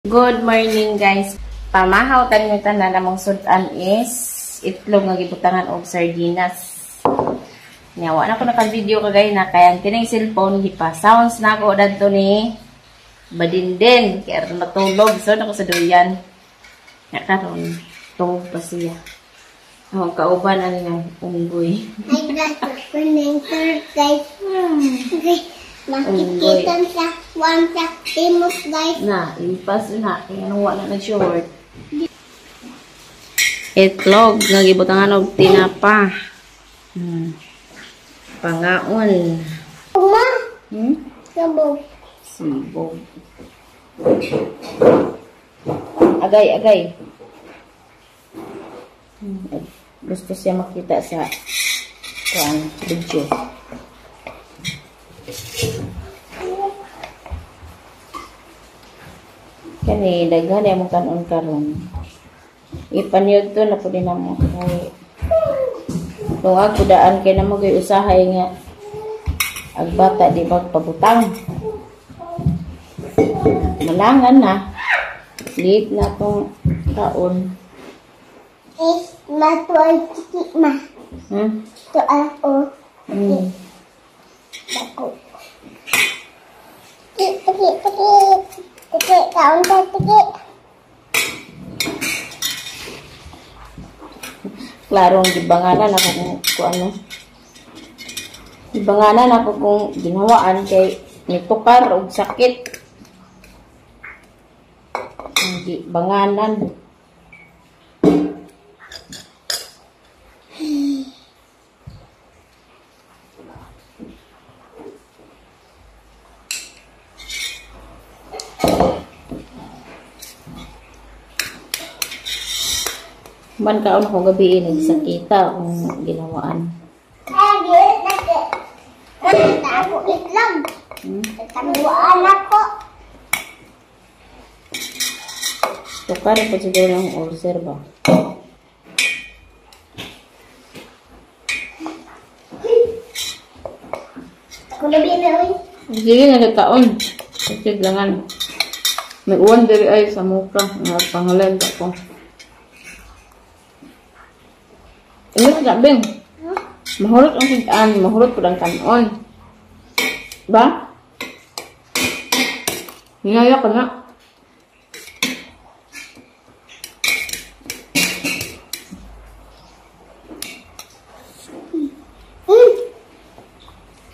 Good morning guys. Pamahaw tayo tanan namong sudan is itlog nga gibutangan og sardinas. Nyawa na ko naka-video kagay na kaya kining cellphone gipa sounds na ako dadto ni Badindin kaya matulog so nako sa duyan. Ya karon tungod pa siya. Ang kauban ani nga unggoy. Ay guys, kuning guys. Makikita sa one sa timos guys. Na, impas na. Kaya nung wala na short. Itlog. Nagibutangan og tinapa. Pangaon. Uma. Sabog. Sibog. Agay. Gusto siya makita sa video. Kani daghan ay mo kanon karon. Ipanyod to na pud na mo kay. Kung ako daan kay na mo gay usahay nga agbata di magpabutang. Malangan na. Late na tong taon. Is matuay chiki ma. To ako. Ako. Tiki, kaon ta tiki. Klarong gibanganan ako kung ano. Gibanganan ako kung ginawaan kay nitukar og sakit. Gibanganan. Man kaon ako gabi nagsakita kung ginawaan. Ako itlog. Tabuan ako. Tukar pa siguro ng ulcer ba? Ako labi na oy. Sige na nagkaon. Kasi langan. May uwan diri ay sa muka. Nga pangalan ko. Ini tidak beng. Mahurot ang sigaan, mahurot ko lang kanon. Ba? Hinaya ka na.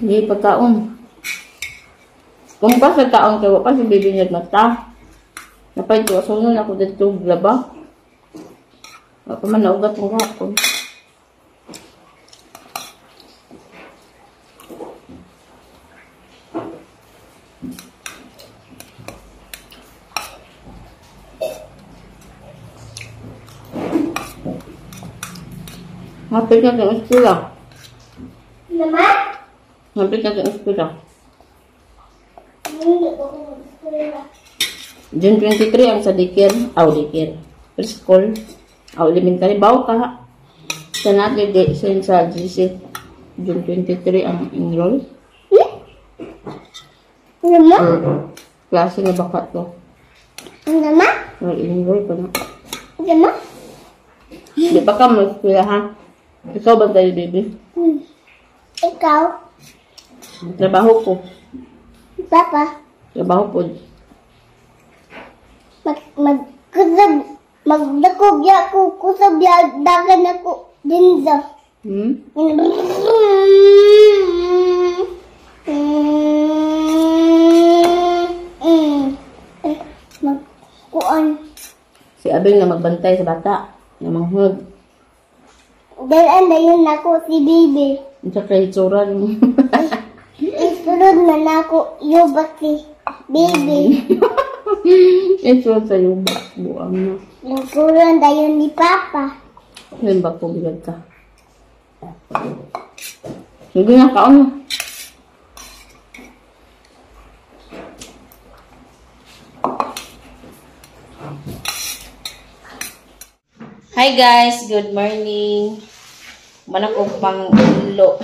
Hindi pagkaon. Kung pa sa taon kayo, pa si baby niya mata. Napay ko, sunod ako dito glaba. Ako man naugat mo ako. Hapit na sa eskwela. Naman? Hapit na sa eskwela. Hindi ko mag-eskwela. June 23 ang sa daycare. Daycare. Preschool. Elementary. Bawa ka ha. Sa natin sa GC. June 23 ang enroll. Naman? Klase na baka to. Naman? Enroll pa na. Naman? Di ba ka mag-eskwela ha? Ikaw ba tayo, baby? Ikaw? Trabaho ko. Papa? Trabaho po. Magdakog ya ko kusab ya dagan ako dinza. Magkuan. Si Abel na magbantay sa bata. Na manghug. Dalan na yun ako si Bibi. Ang sa kahitsura niyo. Isunod na ako yubak si Bibi. Ito sa yuba. Buang na. Lingkuran na yun ni Papa. Ngayon ba ko bilag ka? Sige na, kaon na. Hi guys, good morning. Manak og panghinlo.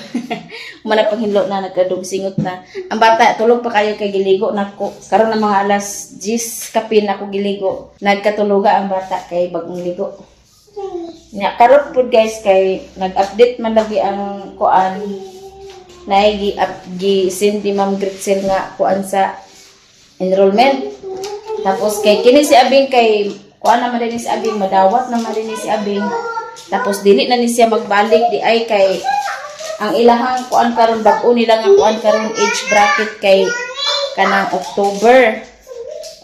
Manak panghinlo na nagkadugsingot na. Ang bata tulog pa kayo kay giligo nako. Karon na mga alas 10 kapin ako giligo. Nagkatuluga ang bata kay bagong ligo. Nya karon pud guys kay nag-update man lagi ang kuan. Naigi send ni Ma'am Gritzel nga kuan sa enrollment. Tapos kay kini si Abing kay kuan naman din si Abing madawat naman din si Abing. Tapos dili na ni siya magbalik di ay kay ang ilahang kuan karon bag-o nila nga kuan karon age bracket kay kanang October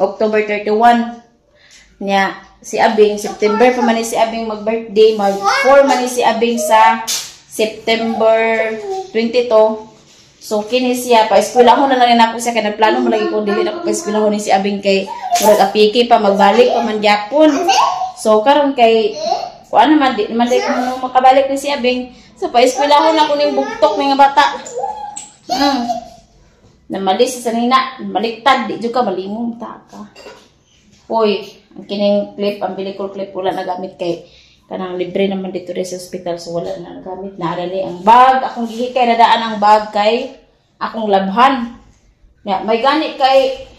31 nya si Abing September pa man ni si Abing mag-birthday mag 4 man ni si Abing sa September 22. So kini siya pa eskwelahon na lang ako siya kay nagplano mo lagi ko dili na ko pa eskwelahon ni si Abing kay murag apiki pa magbalik pa man gyapon. So karon kay kuan naman di man ko makabalik ni si Abing. So pa eskwelahon ako ning bugtok ning bata. Namalis sa nina, baliktad di jud ka malimong ta ka. Hoy, ang kining clip, ang bilikol clip wala nagamit kay kanang libre naman dito rin sa hospital so wala na nagamit na arali ang bag akong gihikay na daan ang bag kay akong labhan ya may gani kay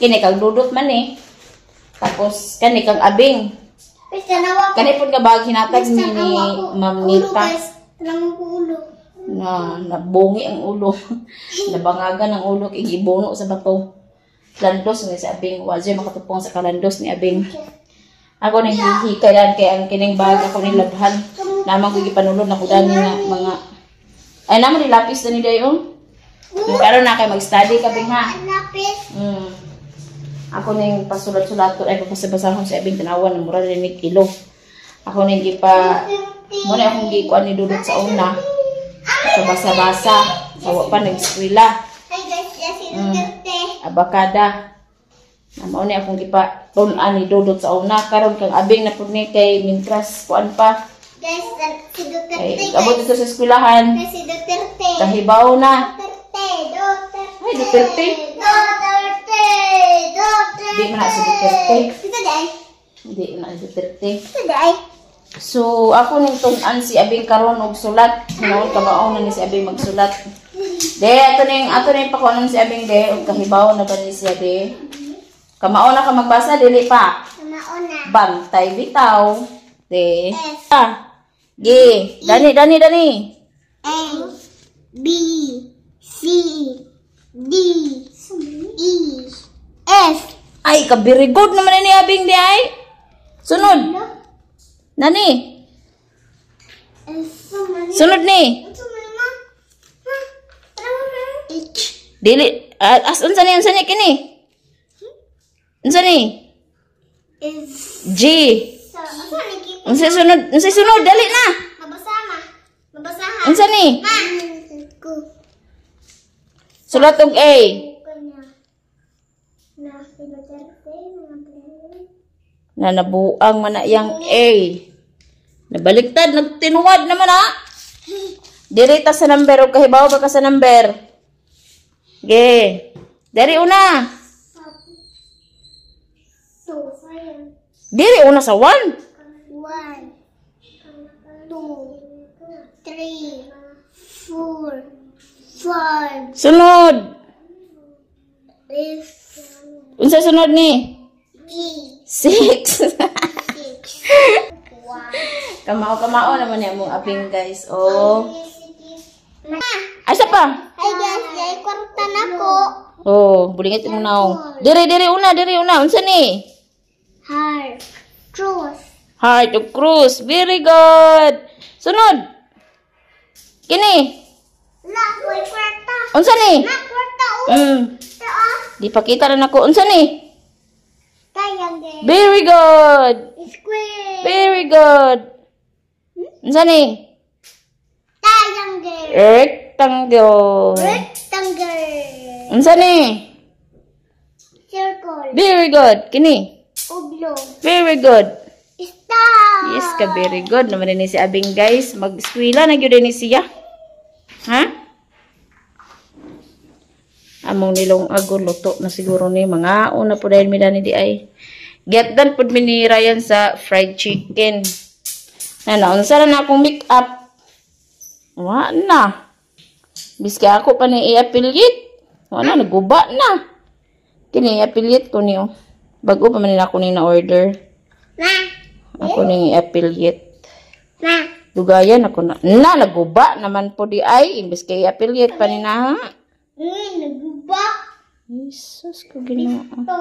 kini kang dudot man tapos kani kang Abing kani pud nga bag hinatag ni Ma'am Nita na nabungi ang ulo nabangagan ang ulo kay gibuno sa bato landos ni sa Abing wajo makatupong sa kalandos ni Abing. Ako nang hihikayan kay ang kining bag ako nilabhan. Namang ko gipanulod na ko dani nga mga ay naman nilapis na ni dayon. Karon na kay mag-study ka Bing ha. Lapis. Ako ning pasulat-sulat ay papasabasahon sa Abing tanawan ng mura ni kilo. Ako ning gipa mo na akong gikuan ni dudot sa una. Sa basa-basa. Sawa pa nag-eskwela. Ay guys, yes, abakada. Mao ni akong gipa tun-an ni dudot sa una karon kang Abing na pud ni kay mintras kuan pa. Guys, si Duterte. Ay, abot ito sa eskwelahan. Si Duterte. Kahibaw na. Duterte. Ay, Duterte. Duterte. Duterte. Di man na si Duterte. Ito day. Di na si Duterte. Ito day. So, ako ning tun-an si Abing karon og sulat. Hinaon kabaon na ni si Abing magsulat. Ato ning pakuanon si Abing de og kahibaw na ba ni siya de. Kamao na ka magbasa dili pa. Mauna. Bantay bitaw. De. S. G. Dani. A. B. C. D. E. F. Ay, ka very good naman ni Abing di ay. Sunod. Nani? Sunod ni. H. Dili. Unsa ni kini? Unsa ni? Is. G. Asa ni? Unsa sunod? Dali na. Mabasahan. Unsa ni? Ko. Sulat og A. Na nabuang man na yang A. Nabaliktad, nagtinuwad naman ha. Dirita sa number o kahibaw ba ka sa number? Ge. Dari una. Diri una sa 1. 1, 2, 3, 4, 5, Sunod. 6, Unsa sunod ni? 6. 6. Kamao naman niya mong Abing guys. Oh. Asa pa? Ay guys, ay kwarta na ko. Oh, bulingit mo na. Diri una. Unsa ni? Heart, truth, Heart of Cruz. Very good. Sunod. Kini. la, ay kwarta. Unsa ni? Na kwarta Di pa kita na nako. Unsa ni? Triangle. Very good. Square. Very good. Unsa ni? Triangle. Rectangle. Rectangle. Unsa ni? Circle. Very good. Kini. Oblong. Very good. Star. Yes ka, very good. Naman ni si Abing guys. Mag-eskwela na gyud ni siya. Ha? Among nilong agon luto na siguro ni mga una po dahil midani di ay. Get done pud mi ni Ryan sa fried chicken. Ano, unsa na akong make up? Wa na. Biski ako pa ni i-affiliate. Wa na, naguba na. Kini i-affiliate ko niyo. Bago pa man nila ako na order. Ma. Ako ni i-affiliate. Ma. Dugayan ako na. Naguba naman po di ay. Imbis kay i-affiliate pa ni na ha. Naguba. Jesus ko ginawa. Ito.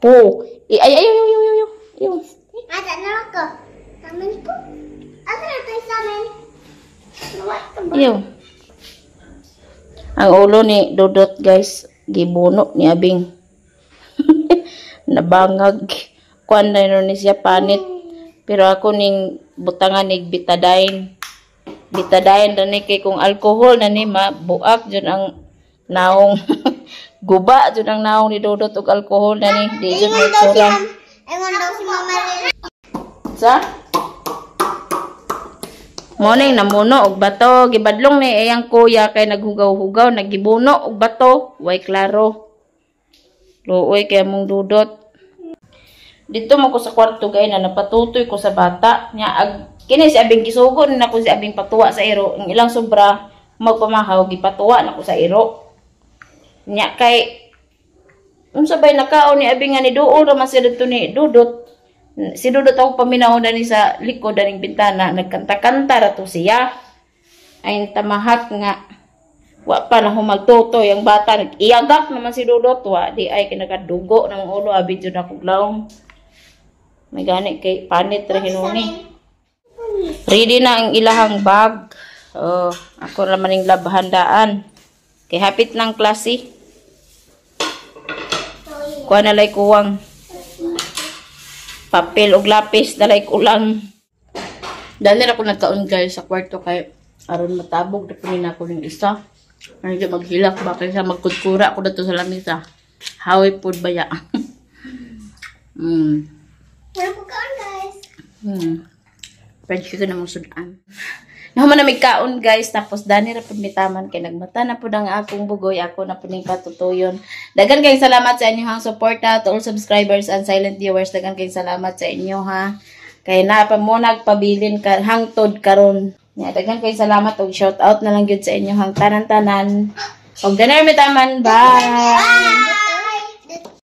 Oh. Ay. Asa na ako? Samin ko. Asa na tayo samin? Nawat ka ba? Ayaw. Ang ulo ni Dodot guys. Gibuno ni Abing. Nabangag. Kuan na ni siya panit. Pero ako ning butangan ni Betadine. Betadine na ni kay kung alcohol na ni mabuak dyan ang naong guba dyan ang naong ni Dodot og alcohol na ni. Di dyan may kurang. Ewan daw si Mama Lily. Sa? Morning namuno og bato. Gibadlong ni iyang kuya kay naghugaw-hugaw. Nagibuno og bato. Way klaro. Luoy kay mong Dudot. Dito mo ko sa kwarto gay na napatutoy ko sa bata. Kini si Abing gisugon na ko si Abing patuwa sa iro. Ang ilang sobra magpamahaw gipatuwa na ko sa iro. Nya kay unsabay nakaon ni Abing nga ni duol ra man si dito ni Dudot. Si Dudot ako paminahon na ni sa likod daning bintana. Nagkanta-kanta ra to siya. Ay tamahat nga. Wa pa na humagtutoy ang bata. Nag-iagak naman si Dudot. Wa di ay kinagadugo ng ulo. Abi dyan akong laong. May gani kay panit ra hinuni. Ready na ang ilahang bag. Oh, ako naman yung labhandaan. Kay hapit ng klase. Kuha na lay kuwang papel og lapis dalay kulang. Dali ako nagkaon guys sa kwarto kay aron matabog na punin ako ng isa. Ano dyan maghilak ba kaysa magkudkura ako dito sa lamisa. Hawi food baya. Wala po kaon guys. French ko na mong sudan. Naman na may kaon guys. Tapos dani na po mitaman kay nagmata na po ng akong bugoy. Ako na po ning patutuyon. Dagan kayong salamat sa inyong suporta to all subscribers and silent viewers. Dagan kayong salamat sa inyo ha. Kaya na pa mo nagpabilin ka hangtod karon. Dagan kayong salamat og shout out na lang gyud sa inyo hang tanan-tanan. Og danar mitaman. Bye.